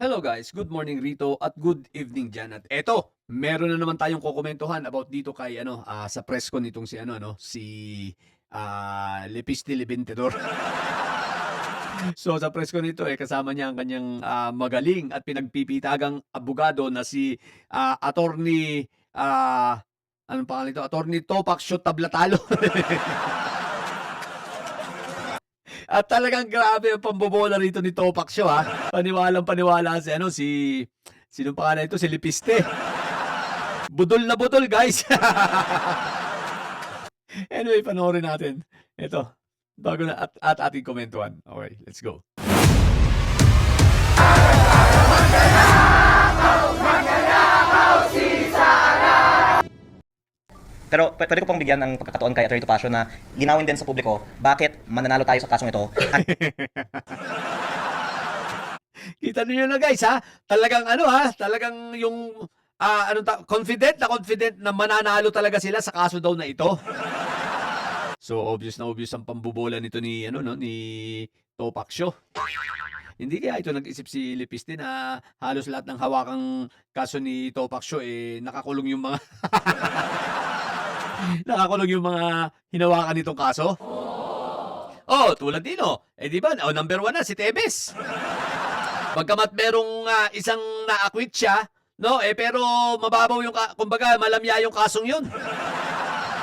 Hello guys, good morning rito at good evening dyan. At eto, meron na naman tayong kokomentuhan about dito kay sa press ko nitong si Lepisti Libintador. So sa press ko nito kasama niya ang kanyang magaling at pinagpipitagang abogado na si attorney anong pangalan nito? Attorney Topak Shot Tablatalo. At talagang grabe ang pambobola rito ni Topak Show, Paniwalang-paniwala sinong pangalan nito, si Lipiste. Budol na budol, guys. Anyway, panoorin natin. Ito, bago na at ating komentuhan. Okay, let's go. Pero pwede ko pong bigyan ng pagkakataon kay Atty. Topacio na linawin din sa publiko bakit mananalo tayo sa kasong ito. Kita niyo na guys, talagang talagang yung confident na mananalo talaga sila sa kaso daw na ito. So obvious na obvious ang pambobola nito ni ni Topak Show. Hindi kaya ito nag-isip si Lipiste na halos lahat ng hawakang kaso ni Topak Show nakakulong yung mga nakakulong yung mga hinawakan nitong kaso? Oh, tulad nino. Di ba? Oh, number 1 na si Tebes. Pagkamat merong isang na-acquit siya, no? Pero mababaw yung kumbaga malamya yung kasong 'yun.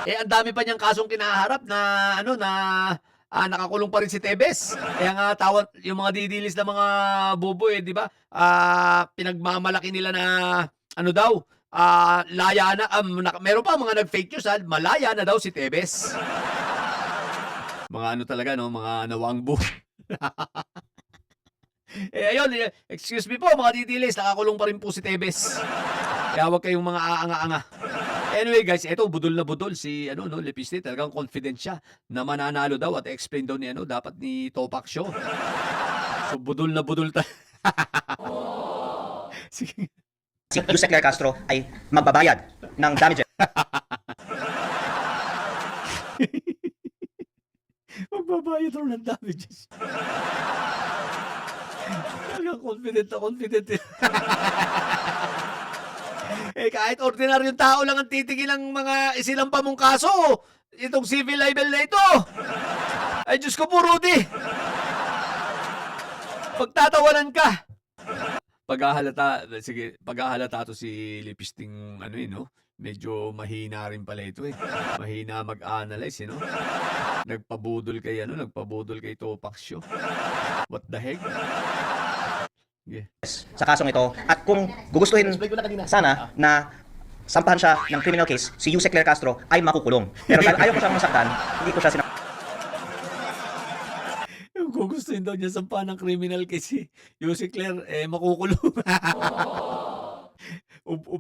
Ang dami pa niyang kasong kinaharap na nakakulong pa rin si Tebes. Kaya nga tawag yung mga didilis na mga bobo di ba? Pinagmamalaki nila na daw, laya na, meron pa mga nag-fake news, malaya na daw si Tebes. Mga talaga, no? Mga nawangbo. Ayun, excuse me po, mga ditilis, nakakulong pa rin po si Tebes. Kaya huwag kayong mga aanga-anga. Anyway guys, eto, budol na budol si Lipiste, talagang confident siya na mananalo daw at explain daw ni dapat ni Topak Show. So budol na budol Sige. Si Yusek Claire Castro ay magbabayad ng damages. Magbabayad daw ng damages. Talagang confident na confident. Kahit ordinaryong tao lang ang titingin ng mga isilampa mong kaso, itong civil libel na ito. Ay, Diyos ko po, Rudy. Pagtatawanan ka. Paghahalata to si Lipisting medyo mahina rin pala ito Mahina mag-analyze Nagpabudol kay Topak Show. What the heck? Yeah. Sa kasong ito. At kung gugustuhin sana na sampahan siya ng criminal case, si Yusek Claire Castro ay makukulong. Pero dahil ayaw ko siyang masaktan, hindi ko siya Kung gustuhin daw niya sampahan ng criminal case si Yusek Claire, makukulong.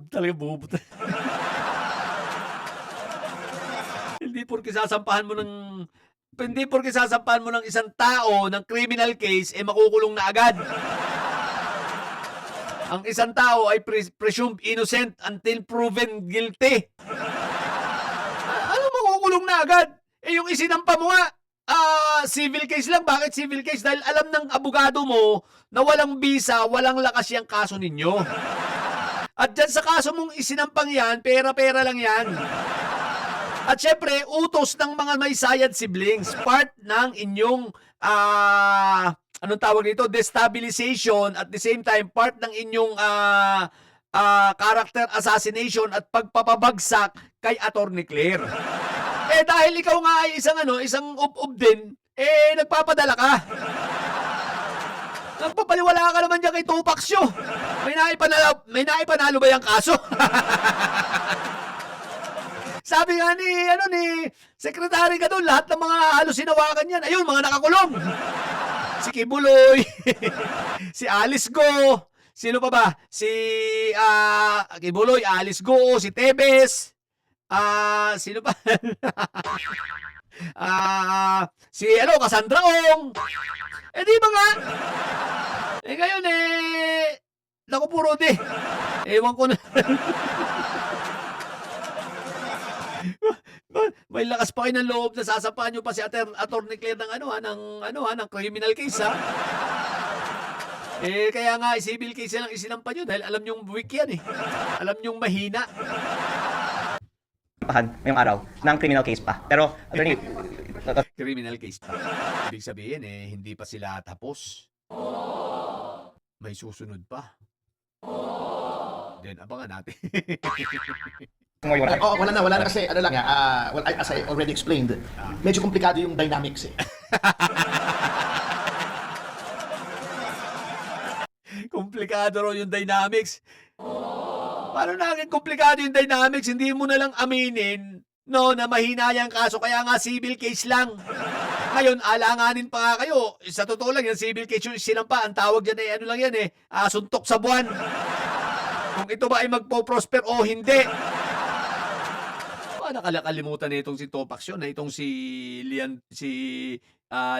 Talaga bobo. Hindi porke sasampahan mo ng isang tao ng criminal case, makukulong na agad. Ang isang tao ay presumed innocent until proven guilty. Ano makukulong na agad? Yung isinampa mo nga, civil case lang. Bakit civil case? Dahil alam ng abogado mo na walang bisa, walang lakas yung kaso ninyo. At dyan sa kaso mong isinampang yan, pera-pera lang yan. At syempre, utos ng mga may sayad siblings, part ng inyong anong tawag dito? Destabilization, at the same time, part ng inyong character assassination at pagpapabagsak kay Attorney Claire. Dahil ikaw nga ay isang ub-ub din, nagpapadala ka. Nagpapaliwala ka naman dyan kay Topak Show. May naipanalo ba yung kaso? Sabi nga ni Secretary ka doon, lahat ng mga halos hinawakan yan, ayun, mga nakakulong. Si Kibuloy, si Alice Go, sino pa ba? Si Kibuloy, Alice Go, si Tebes, sino pa? Si Cassandra Ong. Di ba nga? Ngayon naku po, Rudy. Ewan ko na. May lakas pa kayo ng loob na sasampahan nyo pa si Attorney Claire ng ng criminal case, Kaya nga civil case lang isinampa nyo dahil alam nyong weak yan eh. Alam nyong mahina. sampahan ngayong araw ng criminal case pa. Pero, attorney, Criminal case pa. Ibig sabihin hindi pa sila tapos. May susunod pa. Then, abangan natin. more you wanna- Oo, wala na kasi ano lang well, as I already explained, medyo komplikado yung dynamics eh. Komplikado raw yung dynamics. Paano naging komplikado yung dynamics? Hindi mo na lang aminin, no, na mahina yung kaso, kaya nga civil case lang. Ngayon, alanganin pa nga kayo. Sa totoo lang, yung civil case yung sinampa, ang tawag dyan ano lang yan suntok sa buwan. Kung ito ba ay magpo-prosper o hindi. Nakalimutan na itong si Topax yun, na itong si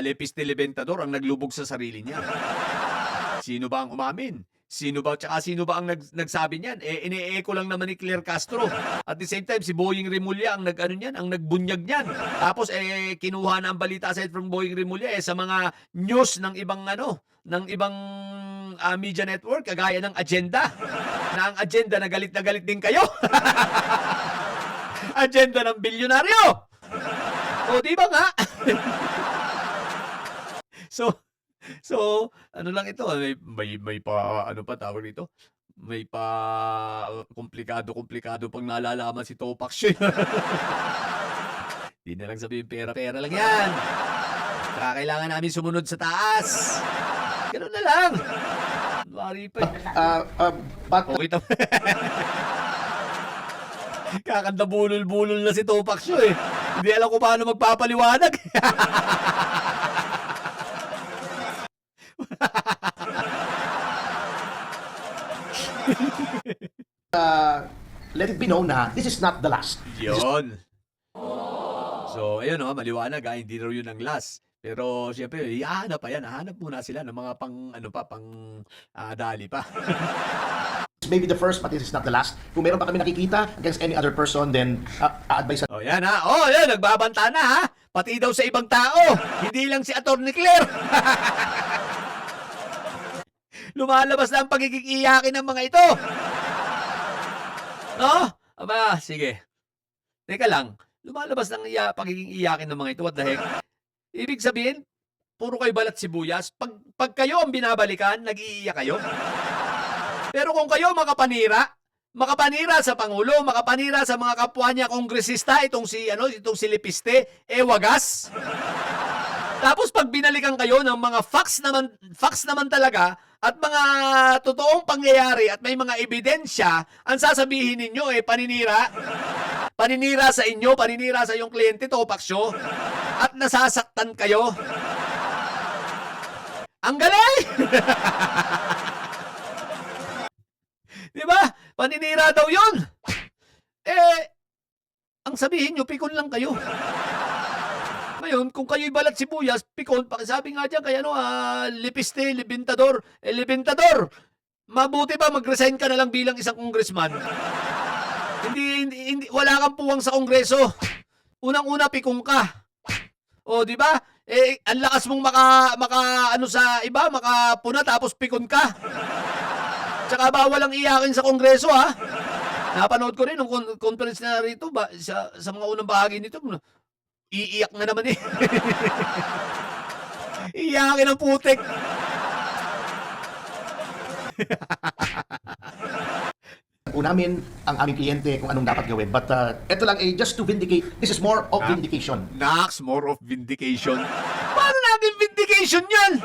Lepis de Libentador ang naglubog sa sarili niya. Sino ba ang umamin? Sino ba ang nagsabi niyan? Ine-echo lang naman ni Claire Castro. At the same time, si Boying Remulla ang ang nagbunyag niyan. Tapos kinuha na ang balita aside from Boying Remulla sa mga news ng ibang media network kagaya ng Agenda. Na ang Agenda na galit din kayo. Agenda ng bilyonaryo. O di ba nga? So, ano lang ito, may pa, ano pa tawag dito? May pa, komplikado pang nalalaman si Topax yun. Di na lang sabihin pera lang yan. Saka kailangan namin sumunod sa taas. Ganun na lang. Mari pa. But Okay tam. Kakanda bulol-bulol na si Topax yun Hindi alam ko paano magpapaliwanag. let it be known na this is not the last. Yun. So, ayun maliwanag hindi raw yun ang last. Pero siyempre, hahanap pa yan. Hahanap muna sila ng mga dali pa. Maybe the first, but this is not the last. Kung meron pa kami nakikita against any other person, then advise Oh, yan yan, nagbabanta na Pati daw sa ibang tao. Hindi lang si Atty. Claire. Lumalabas na ang pagiging iyakin ng mga ito. No? Aba, sige. Teka lang. Lumalabas ng pagiging iyakin ng mga ito. What the heck? Ibig sabihin, puro kayo balat sibuyas. Pag kayo ang binabalikan, nag-iiyak kayo. Pero kung kayo makapanira sa Pangulo, makapanira sa mga kapwa niya kongresista, itong si Lipiste, wagas. Tapos pag binalikan kayo ng mga facts naman talaga, at mga totoong pangyayari at may mga ebidensya, ang sasabihin ninyo paninira. Paninira sa inyo, paninira sa iyong kliyente, Topaxyo, at nasasaktan kayo. Ang galing! Di ba? Paninira daw yun. Ang sabihin nyo, pikon lang kayo. Ngayon, kung kayo'y balat sibuyas, pikon, pakisabi nga dyan kay Lepiste, Libentador. Libentador, mabuti ba mag-resign ka na lang bilang isang congressman? Hindi, wala kang puwang sa kongreso. Unang-una, pikong ka. O, di ba? Ang lakas mong sa iba, makapuna tapos pikon ka. Tsaka bawal ang iyakin sa kongreso, Napanood ko rin nung conference na rito sa mga unang bahagi nito. Iiyak na naman Iyakin ang putik. Po namin ang aming kliyente kung anong dapat gawin. But ito lang just to vindicate. This is more of vindication. Nax, more of vindication. Paano natin vindication yan?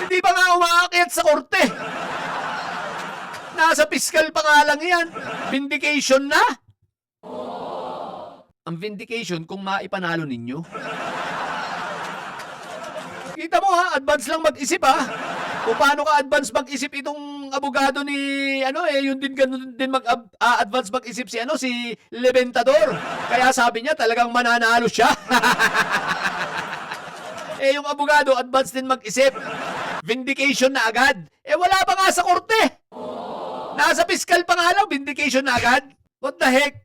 Hindi ba nga umaakyat sa korte? Nasa piskal pa nga lang yan. Vindication na? Ang vindication kung maipanalo ninyo. Kita mo advance lang mag-isip Kung paano ka advance mag-isip itong abogado ni yun din ganun din advance mag-isip si Libentador. Kaya sabi niya talagang mananalo siya. Yung abogado advance din mag-isip. Vindication na agad. Wala pa nga sa korte. Nasa piskal pa nga lang, vindication na agad. What the heck?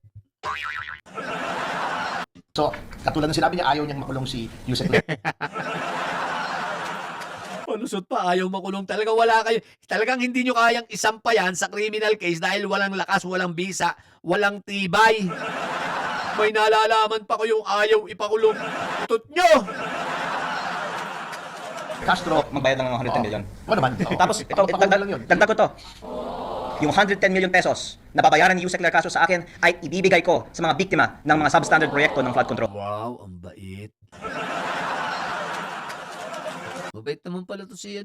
So, katulad ng sinabi niya, ayaw niyang makulong si Yusek Claire. Palusot pa, ayaw makulong. Talagang hindi nyo kayang isampa yan sa criminal case dahil walang lakas, walang bisa, walang tibay. May nalalaman pa ko yung ayaw ipakulong. Utot nyo! Castro, Magbayad lang ng 110 million. ano naman? Tapos, ito, Pagpakulong lang yun. dagdag ko to. Yung 110 million pesos na babayaran ni Yusek Claire Castro sa akin ay ibibigay ko sa mga biktima ng mga substandard proyekto ng flood control. Wow, ang bait. Mabait naman pala to si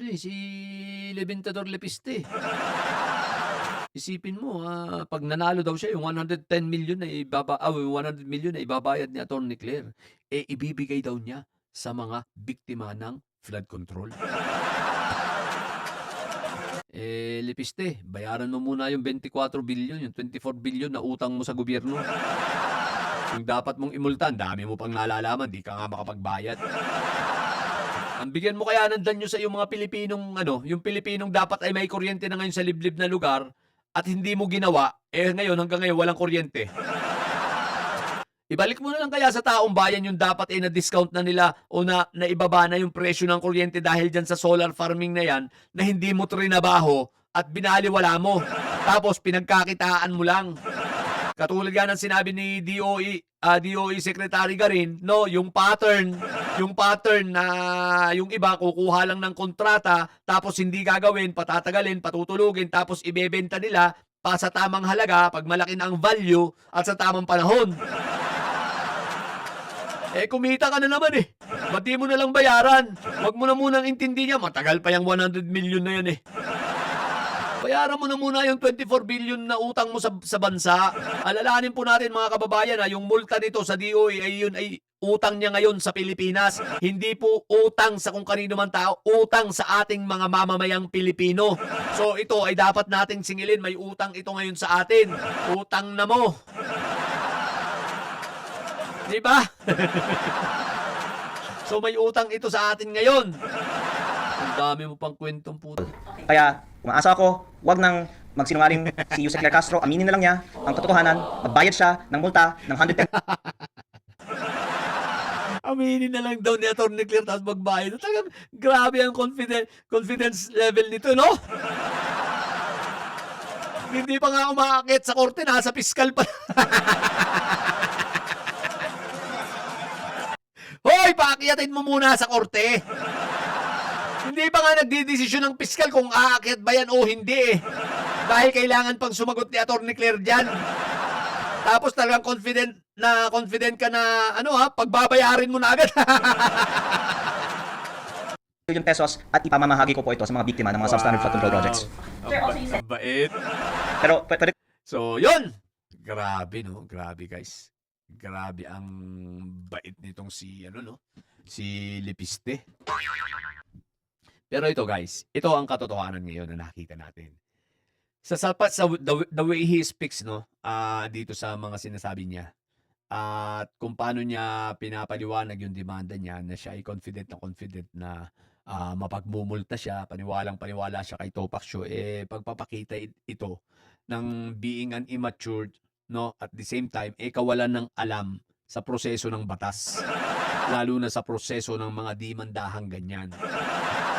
Leventador Lepiste. Isipin mo, pag nanalo daw siya, yung 110 million na 100 million na ibabayad ni Atty. Claire, ibibigay daw niya sa mga biktima ng flood control. Lepiste, bayaran mo muna yung 24 billion, yung 24 billion na utang mo sa gobyerno. Yung dapat mong imultan, dami mo pang nalalaman, di ka nga makapagbayad. Ang bigyan mo kaya ng danyo sa yung mga Pilipinong, yung Pilipinong dapat ay may kuryente na ngayon sa liblib na lugar at hindi mo ginawa, ngayon hanggang ngayon walang kuryente. Ibalik mo na lang kaya sa taong bayan yung dapat na-discount na nila o naibaba na yung presyo ng kuryente dahil dyan sa solar farming na yan na hindi mo trinabaho at binaliwala mo. Tapos pinagkakitaan mo lang. Katulad nga ng sinabi ni DOE Secretary Garin, no, yung pattern na yung iba kukuha lang ng kontrata tapos hindi gagawin, patatagalin, patutulugin, tapos ibebenta nila pa sa tamang halaga pag malaki na ang value at sa tamang panahon. Kumita ka na naman Ba't di mo na lang bayaran? Huwag mo na munang intindihan, matagal pa yung 100 million na yan Bayaran mo na muna yung 24 billion na utang mo sa bansa. Alalahanin po natin mga kababayan yung multa nito sa DOE ay utang niya ngayon sa Pilipinas. Hindi po utang sa kung kanino man tao, utang sa ating mga mamamayang Pilipino. So ito ay dapat nating singilin, may utang ito ngayon sa atin. Utang na mo. Di ba? So may utang ito sa atin ngayon. Ang dami mo pang kwentong puto. Kaya, umaasa ako, wag nang magsinungaling si Yusek Claire Castro, aminin na lang niya ang katotohanan, magbayad siya ng multa ng 110 Aminin na lang daw ni Atty. Claire tapos magbayad. Talagang grabe ang confidence level nito, no? Hindi pa nga umaakit sa korte, nasa piskal pa. Hoy, paakyatin mo muna sa korte. Hindi pa nga nagdidesisyon ng piskal kung aakyat ba yan o hindi Dahil kailangan pang sumagot ni Atty. Claire dyan. Tapos talagang confident ka na, pagbabayarin mo na agad. million pesos at ipamamahagi ko po ito sa mga biktima ng mga substandard flood control projects. Ang bait. Pero pwede So, yun. Grabe, no? Grabe, guys. Grabe ang bait nitong si Lepiste. Pero ito, guys, ito ang katotohanan ngayon na nakita natin. Sa the way he speaks, no, dito sa mga sinasabi niya, at kung paano niya pinapaliwanag yung demanda niya na siya ay confident na mapagmumulta siya, paniwala siya kay Topac Show, pagpapakita ito ng being an immature, no, at the same time, kawalan ng alam sa proseso ng batas. Lalo na sa proseso ng mga dimandahang ganyan.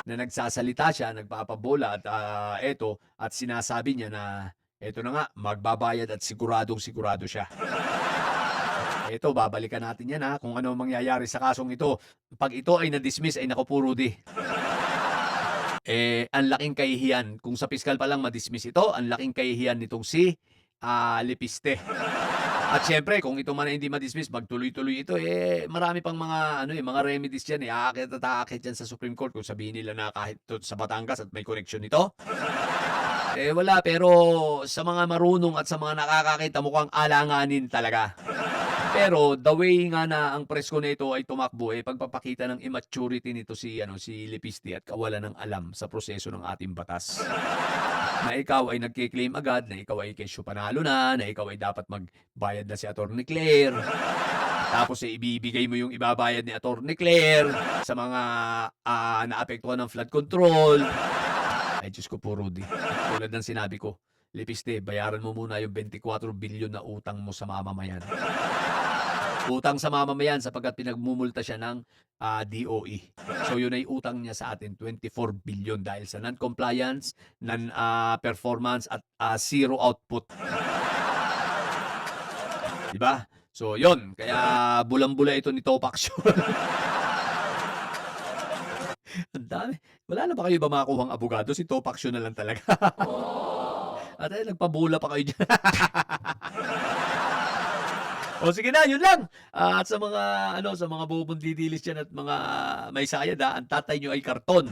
Na nagsasalita siya, nagpapabola at sinasabi niya na eto na nga, magbabayad at sigurado siya. Eto, babalikan natin yan kung ano mangyayari sa kasong ito. Pag ito ay na-dismiss, ay nakupuro ang laking kahihiyan. Kung sa piskal pa lang ma-dismiss ito, ang laking kahihiyan nitong si Lepiste. At syempre, kung ito man ay hindi ma-dismiss, magtuloy-tuloy ito, marami pang mga remedies dyan, aakit dyan sa Supreme Court kung sabihin nila na kahit sa Batangas at may connection nito. Wala, pero sa mga marunong at sa mga nakakakita mukhang alanganin talaga. Pero the way nga na ang presko na ito ay tumakbo, pagpapakita ng immaturity nito si Lepiste at kawalan ng alam sa proseso ng ating batas. Na ikaw ay nagki-claim agad, na ikaw ay kesyo panalo na ikaw ay dapat magbayad na si Atty. Claire. Tapos ibibigay mo yung ibabayad ni Atty. Claire sa mga naapektuhan ng flood control. Ay, Diyos ko po, Rudy. Tulad ng sinabi ko, Lepiste, bayaran mo muna yung 24 billion na utang mo sa mamamayan. Utang sa mamamayan sapagkat pinagmumulta siya ng DOE. So yun ay utang niya sa atin, 24 billion dahil sa non-compliance, non-performance at zero output. Diba? So yun, kaya bulang-bula ito ni Topax yun. Ang dami. Wala na ba kayo ba makakuhang abogado? Si Topax yun na lang talaga. At nagpabula pa kayo dyan. O sige na, yun lang. At sa mga bubundidilis dyan at mga may sayad, ang tatay nyo ay karton.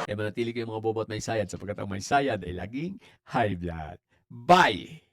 Manatili kayo mga bobo at may sayad sapagkat ang may sayad ay laging high blood. Bye!